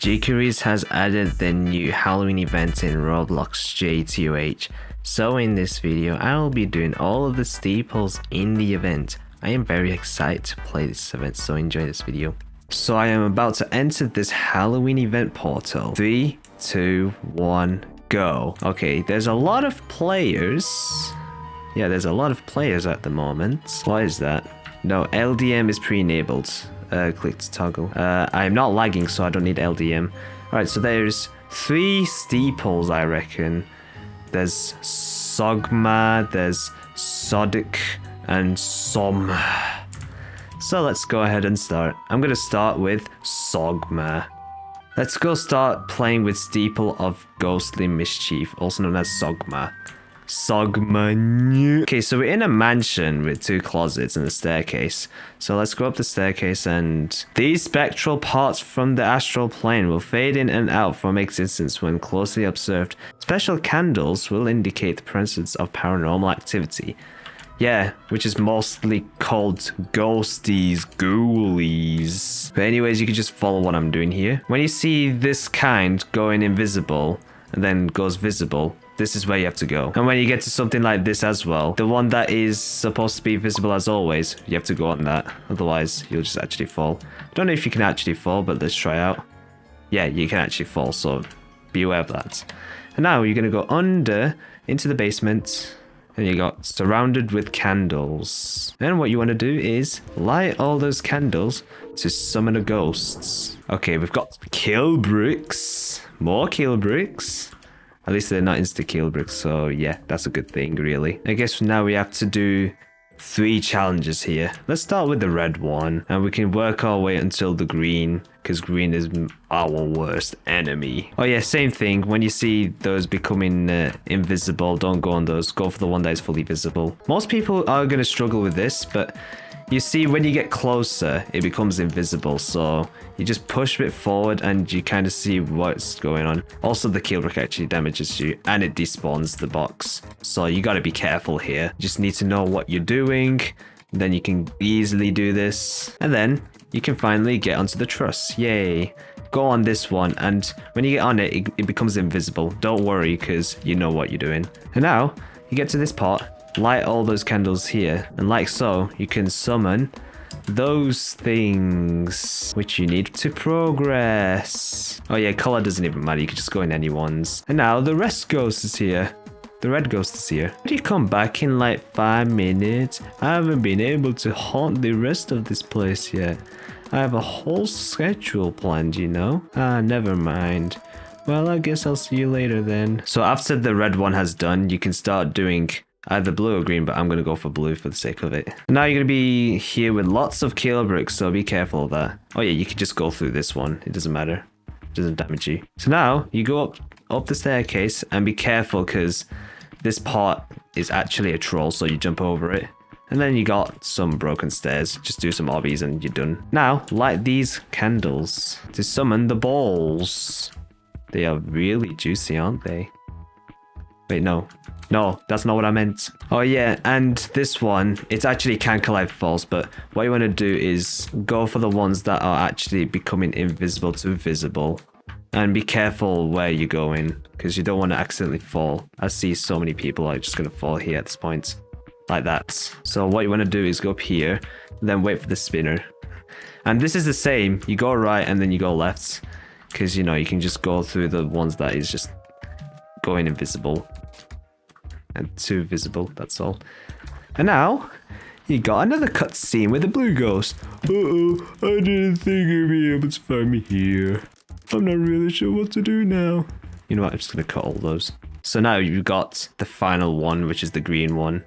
jQuery's has added the new Halloween event in Roblox JToH. So in this video, I will be doing all of the steeples in the event. I am very excited to play this event, so enjoy this video. So I am about to enter this Halloween event portal. 3, 2, 1, go. Okay, there's a lot of players. Yeah, there's a lot of players at the moment. What is that? No, LDM is pre-enabled. Click to toggle. I am not lagging, so I don't need LDM. Alright, so there's 3 steeples, I reckon. There's Sogma, there's Sodic, and Som. So let's go ahead and start. I'm going to start with Sogma. Let's go start playing with Steeple of Ghostly Mischief, also known as Sogma. Sogma. Okay, so we're in a mansion with 2 closets and a staircase. So let's go up the staircase, and these spectral parts from the astral plane will fade in and out from existence when closely observed. Special candles will indicate the presence of paranormal activity. Yeah, which is mostly called ghosties, ghoulies. But anyways, you can just follow what I'm doing here. When you see this kind going invisible and then goes visible, this is where you have to go. And when you get to something like this as well, the one that is supposed to be visible as always, you have to go on that. Otherwise, you'll just actually fall. I don't know if you can actually fall, but let's try out. Yeah, you can actually fall, so be aware of that. And now you're going to go under into the basement, and you got surrounded with candles. And what you want to do is light all those candles to summon the ghosts. Okay, we've got kill bricks. More kill bricks. At least they're not insta-kill bricks, so yeah, that's a good thing, really. I guess now we have to do 3 challenges here. Let's start with the red one, and we can work our way until the green, because green is our worst enemy. Oh yeah, same thing. When you see those becoming invisible, don't go on those. Go for the one that is fully visible. Most people are going to struggle with this, but you see when you get closer, it becomes invisible. So you just push a bit forward and you kind of see what's going on. Also, the kill brick actually damages you and it despawns the box. So you got to be careful here. You just need to know what you're doing. Then you can easily do this. And then you can finally get onto the truss. Yay. Go on this one, and when you get on it, it becomes invisible. Don't worry, because you know what you're doing. And now you get to this part. Light all those candles here, and like so, you can summon those things which you need to progress. Oh yeah, color doesn't even matter, you can just go in anyone's. And now the rest ghost is here. The red ghost is here. Did you come back in like 5 minutes? I haven't been able to haunt the rest of this place yet. I have a whole schedule planned, you know? Ah, never mind. Well, I guess I'll see you later then. So after the red one has done, you can start doing either blue or green, but I'm going to go for blue for the sake of it. Now you're going to be here with lots of kill bricks, so be careful of that. Oh yeah, you can just go through this one. It doesn't matter. It doesn't damage you. So now you go up the staircase and be careful, because this part is actually a troll, so you jump over it. And then you got some broken stairs. Just do some obbies and you're done. Now light these candles to summon the balls. They are really juicy, aren't they? Wait, no. No, that's not what I meant. Oh yeah, and this one, it's actually can collide false, but what you want to do is go for the ones that are actually becoming invisible to visible. And be careful where you're going, because you don't want to accidentally fall. I see so many people are just going to fall here at this point. Like that. So what you want to do is go up here, then wait for the spinner. And this is the same. You go right and then you go left, because you know you can just go through the ones that is just going invisible. And too visible, that's all. And now, you got another cutscene with the blue ghost. Uh-oh, I didn't think you'd be able to find me here. I'm not really sure what to do now. You know what, I'm just going to cut all those. So now you've got the final one, which is the green one.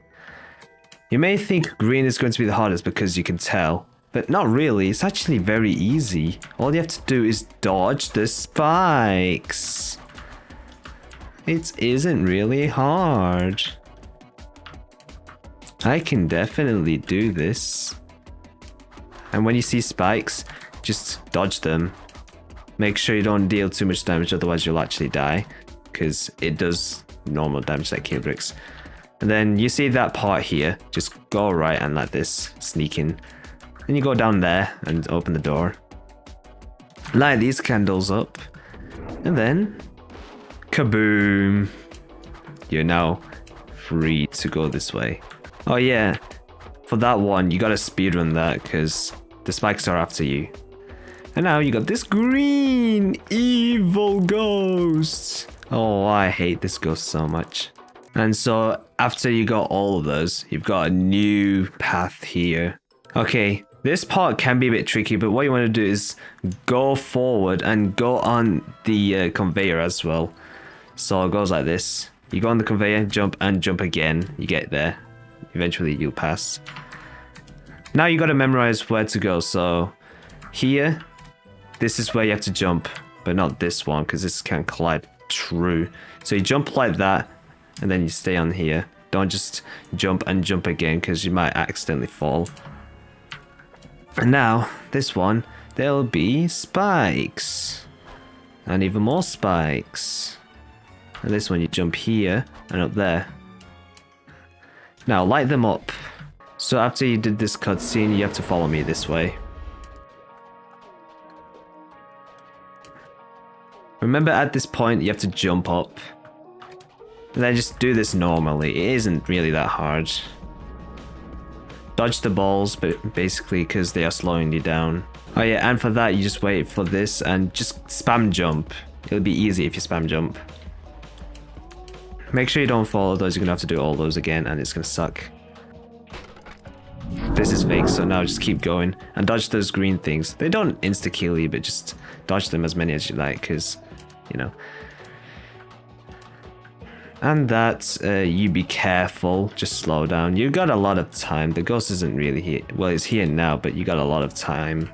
You may think green is going to be the hardest because you can tell. But not really, it's actually very easy. All you have to do is dodge the spikes. It isn't really hard. I can definitely do this. And when you see spikes, just dodge them. Make sure you don't deal too much damage, otherwise you'll actually die. Because it does normal damage like kill bricks. And then you see that part here. Just go right and like this. Sneak in. And you go down there and open the door. Light these candles up. And then, kaboom. You're now free to go this way. Oh yeah, for that one, you gotta speedrun that because the spikes are after you. And now you got this green evil ghost. Oh, I hate this ghost so much. And so after you got all of those, you've got a new path here. Okay, this part can be a bit tricky, but what you want to do is go forward and go on the conveyor as well. So it goes like this. You go on the conveyor, jump and jump again. You get there. Eventually you'll pass. Now you got to memorize where to go. So here, this is where you have to jump, but not this one because this can collide through. So you jump like that and then you stay on here. Don't just jump and jump again because you might accidentally fall. And now, this one, there'll be spikes. And even more spikes. And this one, you jump here and up there. Now, light them up. So after you did this cutscene, you have to follow me this way. Remember, at this point, you have to jump up. And then just do this normally. It isn't really that hard. Dodge the balls, but basically because they are slowing you down. Oh yeah, and for that, you just wait for this and just spam jump. It'll be easy if you spam jump. Make sure you don't follow those. You're gonna have to do all those again, and it's gonna suck. This is fake, so now just keep going and dodge those green things. They don't insta-kill you, but just dodge them as many as you like, because, you know. And that, you be careful, just slow down. You got a lot of time. The ghost isn't really here. Well, it's here now, but you got a lot of time.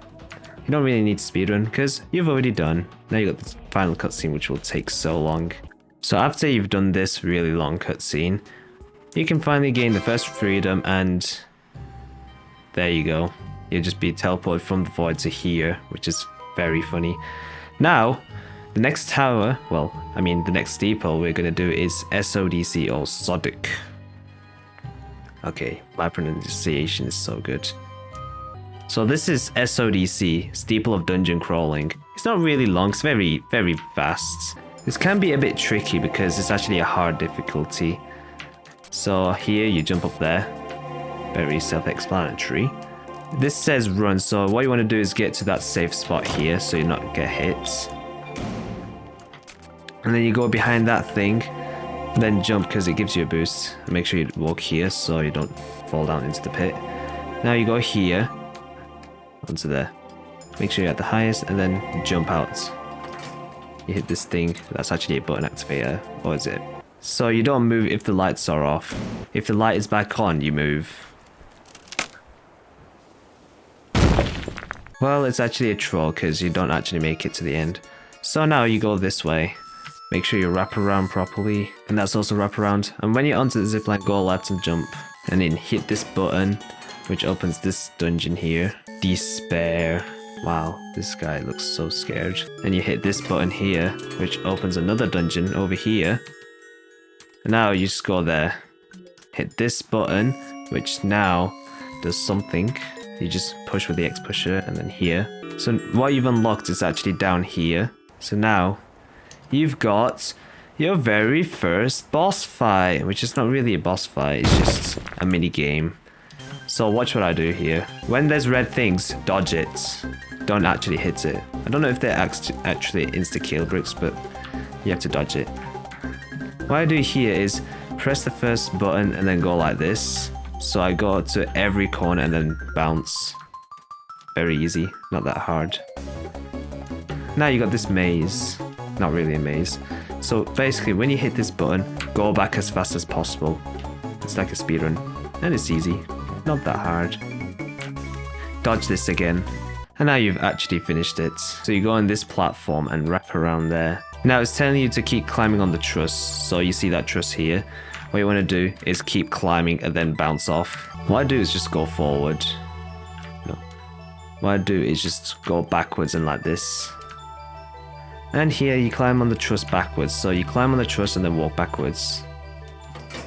You don't really need to speedrun, because you've already done. Now you got the final cutscene, which will take so long. So after you've done this really long cutscene, you can finally gain the first freedom, and there you go. You'll just be teleported from the void to here, which is very funny. Now, the next tower, well, I mean the next steeple we're going to do is SODC or Sodic. Okay, my pronunciation is so good. So this is SODC, Steeple of Dungeon Crawling. It's not really long, it's very, very fast. This can be a bit tricky because it's actually a hard difficulty. So here you jump up there. Very self-explanatory. This says run, so what you want to do is get to that safe spot here so you not get hit. And then you go behind that thing, and then jump because it gives you a boost. And make sure you walk here so you don't fall down into the pit. Now you go here, onto there. Make sure you're at the highest, and then jump out. You hit this thing, that's actually a button activator, or is it? So you don't move if the lights are off. If the light is back on, you move. Well, it's actually a troll because you don't actually make it to the end. So now you go this way. Make sure you wrap around properly, and that's also wrap around. And when you're onto the zipline, go left and jump. And then hit this button, which opens this dungeon here. Despair. Wow, this guy looks so scared. And you hit this button here, which opens another dungeon over here. And now you just go there. Hit this button, which now does something. You just push with the X pusher, and then here. So what you've unlocked is actually down here. So now you've got your very first boss fight, which is not really a boss fight, it's just a mini game. So watch what I do here. When there's red things, dodge it. Don't actually hit it. I don't know if they're actually insta-kill bricks, but you have to dodge it. What I do here is press the first button and then go like this. So I go to every corner and then bounce. Very easy, not that hard. Now you got this maze. Not really a maze. So basically when you hit this button, go back as fast as possible. It's like a speedrun. And it's easy. Not that hard. Dodge this again. And now you've actually finished it. So you go on this platform and wrap around there. Now it's telling you to keep climbing on the truss. So you see that truss here. What you want to do is keep climbing and then bounce off. What I do is just go forward. No. What I do is just go backwards and like this. And here you climb on the truss backwards. So you climb on the truss and then walk backwards.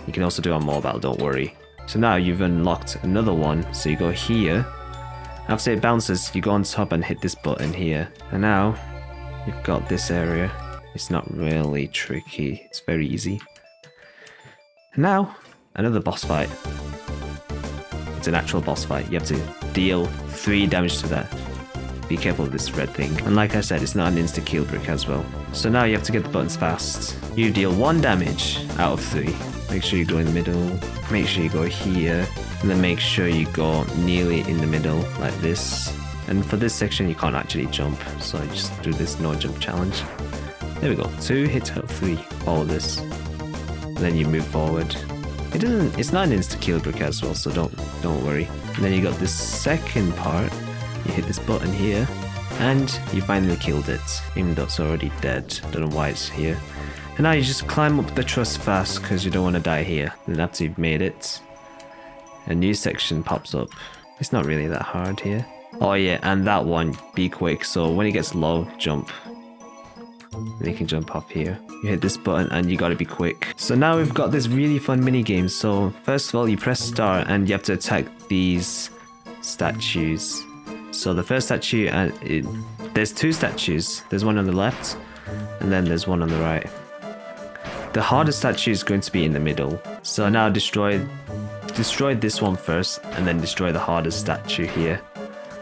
You can also do it on mobile, don't worry. So now you've unlocked another one. So you go here After it bounces, you go on top and hit this button here. And now, you've got this area. It's not really tricky. It's very easy. And now, another boss fight. It's an actual boss fight. You have to deal 3 damage to that. Be careful of this red thing. And like I said, it's not an insta-kill brick as well. So now you have to get the buttons fast. You deal 1 damage out of 3. Make sure you go in the middle. Make sure you go here. And then make sure you go nearly in the middle, like this. And for this section, you can't actually jump. So you just do this no jump challenge. There we go. 2 hits out of 3. Follow this. And then you move forward. It's not an insta-kill brick as well, so don't worry. And then you got this second part. You hit this button here, and you finally killed it, even though it's already dead. Don't know why it's here. And now you just climb up the truss fast, because you don't want to die here. Then after you've made it, a new section pops up. It's not really that hard here. Oh yeah, and that one, be quick, so when it gets low, jump. Then you can jump up here. You hit this button and you gotta be quick. So now we've got this really fun mini game. So first of all, you press start and you have to attack these statues. So the first statue, there's 2 statues. There's one on the left, and then there's one on the right. The hardest statue is going to be in the middle. So now destroy this one first, and then destroy the hardest statue here,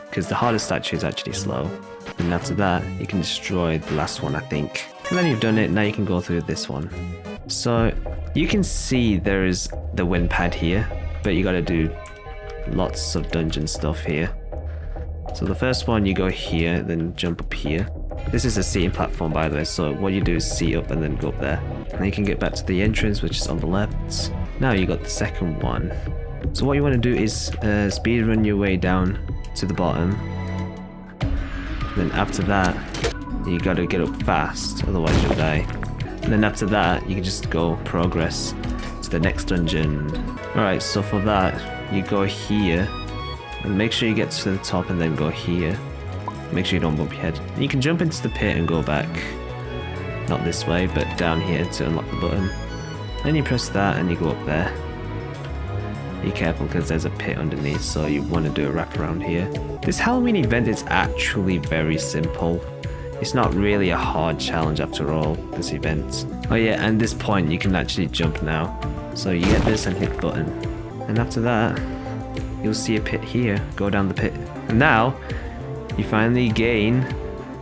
because the hardest statue is actually slow. And after that, you can destroy the last one, I think. And then you've done it. Now you can go through this one. So you can see there is the wind pad here, but you got to do lots of dungeon stuff here. So the first one, you go here, then jump up here. This is a seating platform, by the way, so what you do is seat up and then go up there. And you can get back to the entrance, which is on the left. Now you got the second one. So what you want to do is speed run your way down to the bottom. Then after that, you got to get up fast, otherwise you'll die. And then after that, you can just go progress to the next dungeon. Alright, so for that, you go here. And make sure you get to the top and then go here. Make sure you don't bump your head. And you can jump into the pit and go back. Not this way, but down here to unlock the button. Then you press that and you go up there. Be careful because there's a pit underneath, so you want to do a wraparound here. This Halloween event is actually very simple. It's not really a hard challenge after all, this event. Oh yeah, and this point you can actually jump now. So you get this and hit the button. And after that, you'll see a pit here. Go down the pit. And now, you finally gain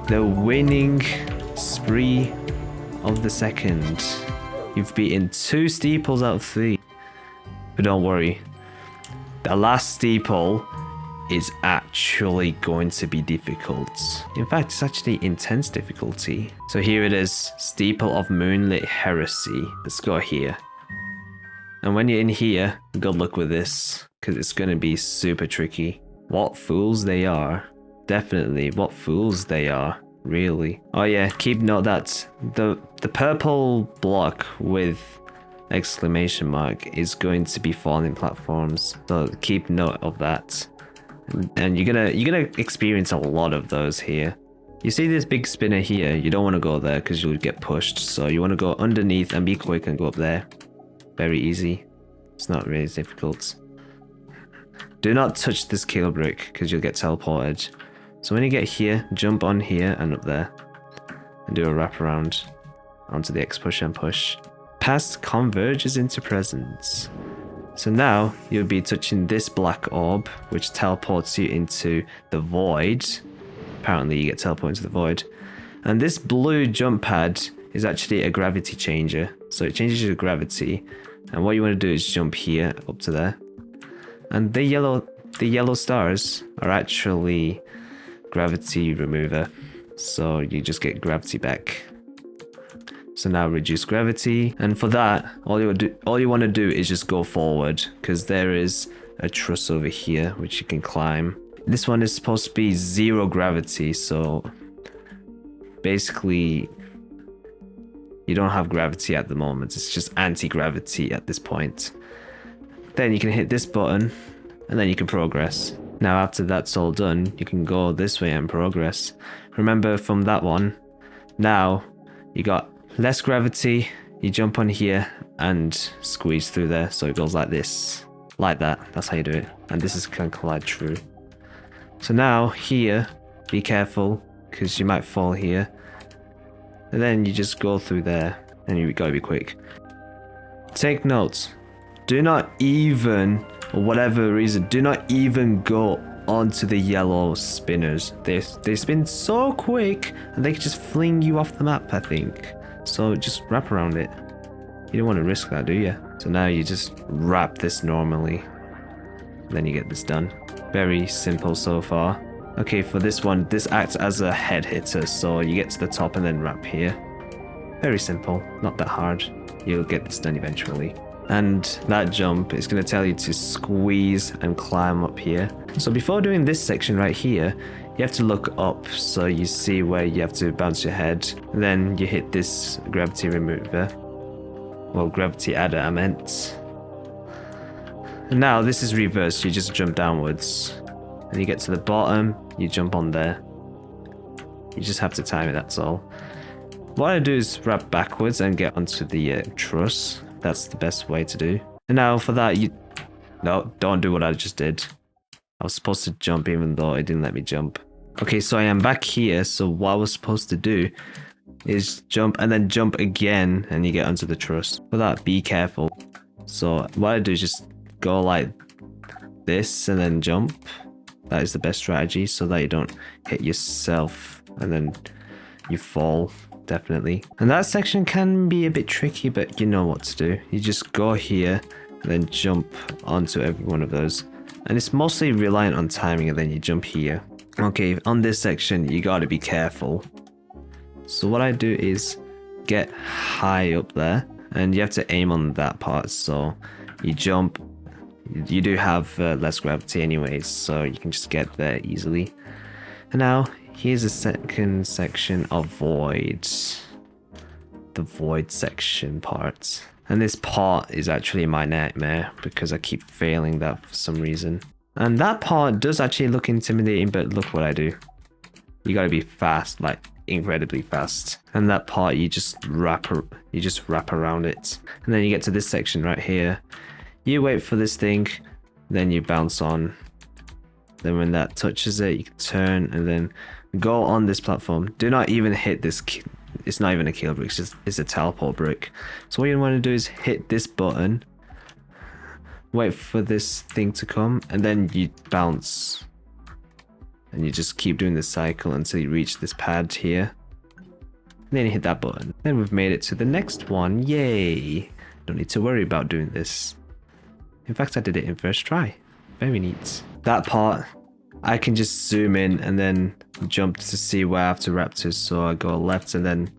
the winning spree of the second. You've beaten 2 steeples out of 3. But don't worry, the last steeple is actually going to be difficult. In fact, it's actually intense difficulty. So here it is, Steeple of Moonlit Heresy. Let's go here. And when you're in here, good luck with this, because it's going to be super tricky. What fools they are. Definitely, what fools they are. Really. Oh yeah, keep note that the purple block with exclamation mark is going to be falling platforms. So keep note of that. And you're gonna experience a lot of those here. You see this big spinner here, you don't want to go there because you'll get pushed. So you want to go underneath and be quick and go up there. Very easy. It's not really difficult. Do not touch this kill brick because you'll get teleported. So when you get here, jump on here and up there. And do a wraparound onto the X push and push. Past converges into present. So now you'll be touching this black orb, which teleports you into the void. Apparently you get teleported into the void. And this blue jump pad is actually a gravity changer. So it changes your gravity. And what you want to do is jump here up to there. And the yellow stars are actually gravity remover. So you just get gravity back. So now reduce gravity, and for that, all you want to do is just go forward, because there is a truss over here which you can climb. This one is supposed to be 0 gravity, so basically you don't have gravity at the moment. It's just anti-gravity at this point. Then you can hit this button, and then you can progress. Now after that's all done, you can go this way and progress. Remember from that one, now you got less gravity, you jump on here and squeeze through there, so it goes like this. Like that, that's how you do it. And this is can collide true. So now here, be careful because you might fall here. And then you just go through there and you gotta be quick. Take notes. Do not even, or whatever reason, do not even go onto the yellow spinners. They spin so quick and they can just fling you off the map, I think. So just wrap around it. You don't want to risk that, do you? So now you just wrap this normally. Then you get this done. Very simple so far. Okay, for this one, this acts as a head hitter. So you get to the top and then wrap here. Very simple, not that hard. You'll get this done eventually. And that jump is going to tell you to squeeze and climb up here. So before doing this section right here, you have to look up so you see where you have to bounce your head. And then you hit this gravity remover. Well, gravity adder, I meant. And now this is reversed, you just jump downwards. And you get to the bottom, you jump on there. You just have to time it, that's all. What I do is wrap backwards and get onto the truss. That's the best way to do. And now for that, no, don't do what I just did. I was supposed to jump even though it didn't let me jump. Okay, so I am back here. So what I was supposed to do is jump and then jump again and you get onto the truss. For that, be careful. So what I do is just go like this and then jump. That is the best strategy so that you don't hit yourself and then you fall. Definitely. And that section can be a bit tricky, but you know what to do. You just go here and then jump onto every one of those. And it's mostly reliant on timing and then you jump here. Okay, on this section, you gotta be careful. So what I do is get high up there and you have to aim on that part. So you jump, you do have less gravity anyways, so you can just get there easily. And now, here's a second section of void. The void section part. And this part is actually my nightmare because I keep failing that for some reason. And that part does actually look intimidating, but look what I do. You gotta be fast, like incredibly fast. And that part you just wrap around it. And then you get to this section right here. You wait for this thing, then you bounce on. Then when that touches it, you can turn and then go on this platform. Do not even hit this. It's not even a kill brick. It's a teleport brick. So what you want to do is hit this button. Wait for this thing to come. And then you bounce. And you just keep doing this cycle until you reach this pad here. And then you hit that button. Then we've made it to the next one. Yay. Don't need to worry about doing this. In fact, I did it in first try. Very neat. That part, I can just zoom in and then jump to see where I have to wrap to. So I go left and then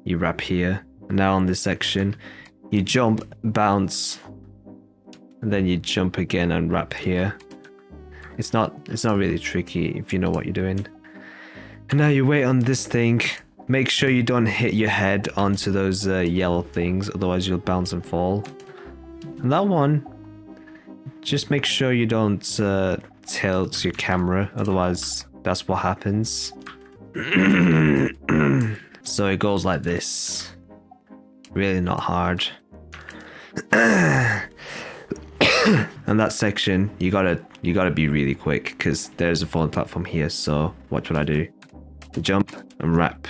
you wrap here. And now on this section, you jump, bounce, and then you jump again and wrap here. It's not really tricky if you know what you're doing. And now you wait on this thing. Make sure you don't hit your head onto those yellow things, otherwise you'll bounce and fall. And that one, just make sure you don't tilt your camera, otherwise that's what happens. So it goes like this. Really not hard. And that section, you gotta be really quick because there's a falling platform here. So watch what I do. Jump and wrap.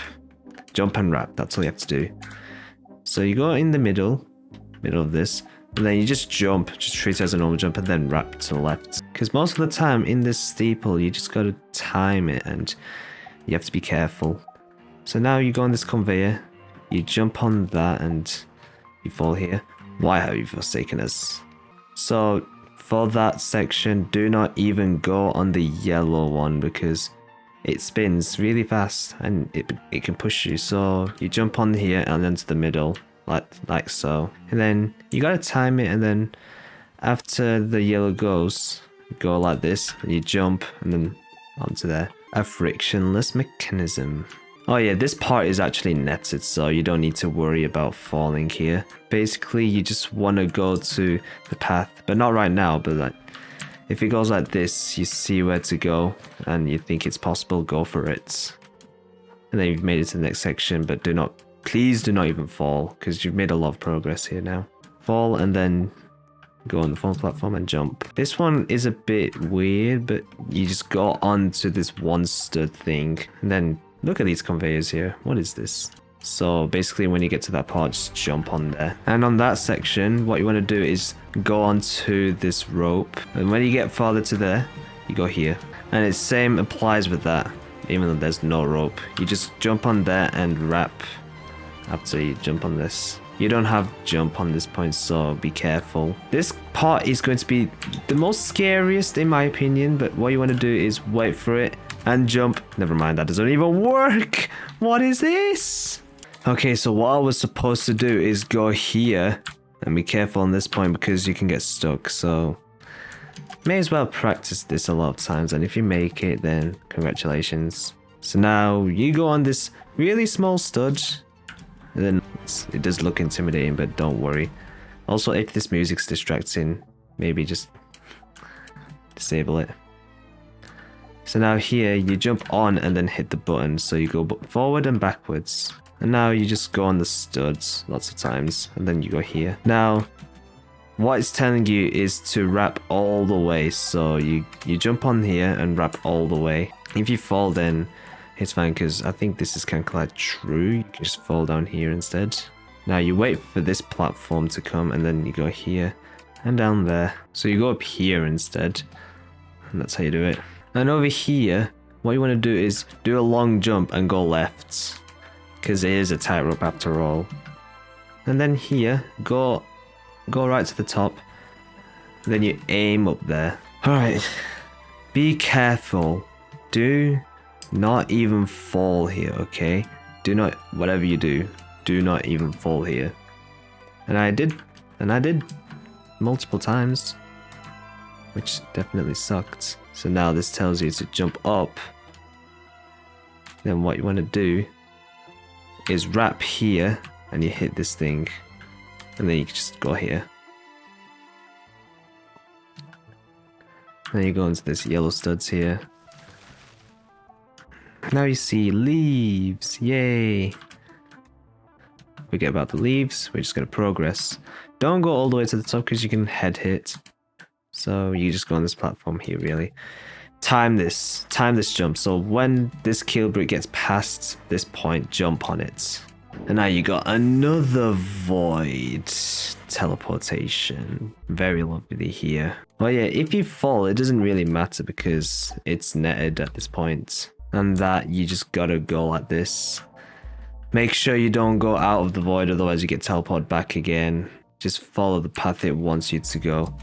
Jump and wrap. That's all you have to do. So you go in the middle of this. And then you just jump, just treat it as a normal jump and then wrap to the left. Because most of the time in this steeple, you just gotta time it and you have to be careful. So now you go on this conveyor, you jump on that and you fall here. Why have you forsaken us? So for that section, do not even go on the yellow one because it spins really fast and it can push you. So you jump on here and then to the middle. Like so, and then you gotta time it, and then after the yellow goes, go like this, and you jump, and then onto there. A frictionless mechanism. Oh yeah, this part is actually netted, so you don't need to worry about falling here. Basically, you just want to go to the path, but not right now, but like, if it goes like this, you see where to go, and you think it's possible, go for it. And then you've made it to the next section, but please do not even fall, because you've made a lot of progress here now. Fall and then Go on the phone platform and jump. This one is a bit weird, but you just go onto this one stud thing. And then look at these conveyors here. What is this? So basically when you get to that part, just jump on there. And on that section, what you want to do is go onto this rope. And when you get farther to there, you go here. And the same applies with that, even though there's no rope. You just jump on there and wrap after you jump on this. You don't have jump on this point, so be careful. This part is going to be the most scariest in my opinion, but what you want to do is wait for it and jump. Never mind, that doesn't even work. What is this? Okay, so what I was supposed to do is go here and be careful on this point because you can get stuck. So may as well practice this a lot of times, and if you make it, then congratulations. So now you go on this really small stud, and then it does look intimidating, but don't worry. Also, if this music's distracting, maybe just disable it. So now here you jump on and then hit the button, so you go forward and backwards. And now you just go on the studs lots of times, and then you go here. Now, what it's telling you is to wrap all the way, so you jump on here and wrap all the way. If you fall, then it's fine, because I think this is kind of like true. You can just fall down here instead. Now you wait for this platform to come, and then you go here and down there. So you go up here instead, and that's how you do it. And over here, what you want to do is do a long jump and go left, because it is a tightrope after all. And then here, go right to the top, then you aim up there. Alright, be careful. Do not even fall here, okay? Do not, whatever you do not even fall here. And I did multiple times, which definitely sucked. So now this tells you to jump up. Then what you want to do is wrap here and you hit this thing, and then you can just go here. Then you go into this yellow studs here. Now you see leaves, yay! Forget about the leaves, we're just gonna progress. Don't go all the way to the top because you can head hit. So you just go on this platform here really. Time this jump, so when this kill brick gets past this point, jump on it. And now you got another void teleportation. Very lovely here. Well yeah, if you fall, it doesn't really matter because it's netted at this point. And that you just gotta go like this. Make sure you don't go out of the void, otherwise you get teleported back again. Just follow the path it wants you to go.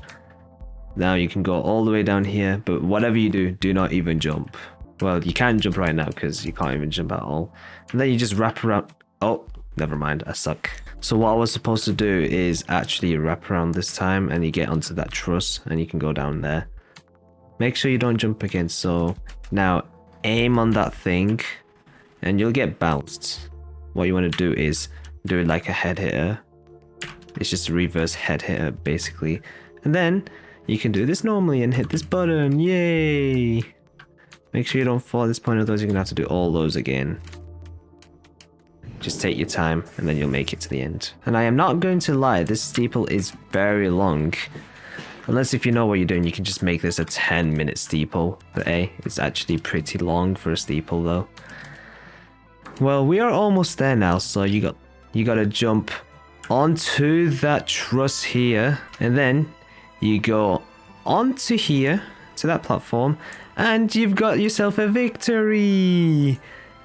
Now you can go all the way down here, but whatever you do not even jump. Well, you can jump right now because you can't even jump at all. And then you just wrap around. Oh, never mind, I suck. So what I was supposed to do is actually wrap around this time, and you get onto that truss and you can go down there. Make sure you don't jump again. So now aim on that thing and you'll get bounced. What you want to do is do it like a head hitter. It's just a reverse head hitter basically. And then you can do this normally and hit this button. Yay! Make sure you don't fall at this point, otherwise you're gonna have to do all those again. Just take your time and then you'll make it to the end. And I am not going to lie, this steeple is very long. Unless if you know what you're doing, you can just make this a 10-minute steeple. But hey, it's actually pretty long for a steeple though. Well, we are almost there now, so you gotta jump onto that truss here, and then you go onto here to that platform, and you've got yourself a victory.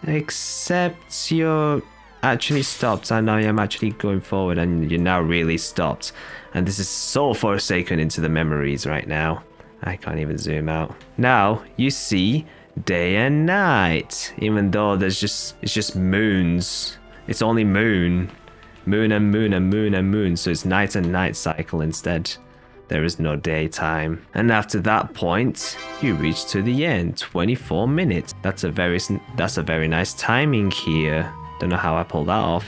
Except you're actually stopped, and I am actually going forward, and you're now really stopped. And this is so forsaken into the memories right now. I can't even zoom out. Now you see day and night, even though it's just moons. It's only moon and moon and moon and moon, so it's night and night cycle instead. There is no daytime. And after that point, you reach to the end, 24 minutes. That's a very nice timing here. Don't know how I pulled that off.